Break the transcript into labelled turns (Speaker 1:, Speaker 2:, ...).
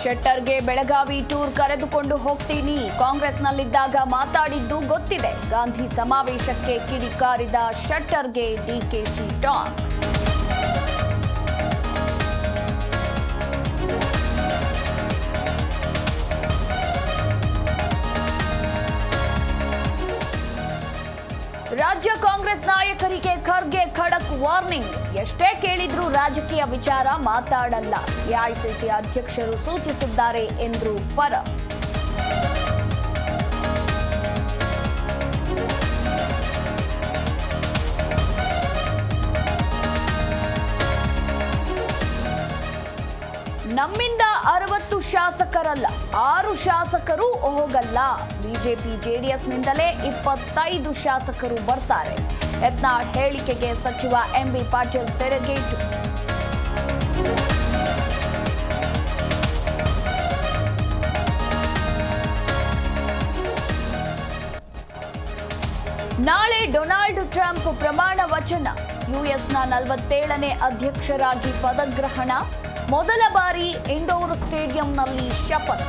Speaker 1: ಶೆಟ್ಟರ್ಗೆ Belagavi tour ಕರೆದುಕೊಂಡು ಹೋಗ್ತೀನಿ, ಕಾಂಗ್ರೆಸ್ನಲ್ಲಿದ್ದಾಗ ಮಾತಾಡಿದ್ದು ಗೊತ್ತಿದೆ. ಗಾಂಧಿ ಸಮಾವೇಶಕ್ಕೆ ಕಿಡಿಕಾರಿದ ಶೆಟ್ಟರ್ಗೆ ಡಿಕೆಶಿ ಟಾಂಗ್. ರಾಜ್ಯ ಕಾಂಗ್ರೆಸ್ ನಾಯಕರಿಗೆ ಖರ್ಗೆ ಖಡಕ್ ವಾರ್ನಿಂಗ್. ಎಷ್ಟೇ ಕೇಳಿದ್ರೂ ರಾಜಕೀಯ ವಿಚಾರ ಮಾತಾಡಲ್ಲ, ಎಐಸಿಸಿ ಅಧ್ಯಕ್ಷರು ಸೂಚಿಸಿದ್ದಾರೆ ಎಂದ್ರು ಪರ. ನಮ್ಮಿಂದ 60 ಶಾಸಕರಲ್ಲ, 6 ಶಾಸಕರು ಹೋಗಲ್ಲ. ಬಿಜೆಪಿ ಜೆಡಿಎಸ್ನಿಂದಲೇ 25 ಶಾಸಕರು ಬರ್ತಾರೆ. ಯತ್ನಾಳ್ ಹೇಳಿಕೆಗೆ ಸಚಿವ ಎಂಬಿ ಪಾಟೀಲ್ ತೆರೆಗೇಟು. ನಾಳೆ ಡೊನಾಲ್ಡ್ ಟ್ರಂಪ್ ಪ್ರಮಾಣ ವಚನ. ಯುಎಸ್ನ 47ನೇ ಅಧ್ಯಕ್ಷರಾಗಿ ಪದಗ್ರಹಣ. ಮೊದಲ ಬಾರಿ ಇಂಡೋರ್ ಸ್ಟೇಡಿಯಂನಲ್ಲಿ ಶಪಥ.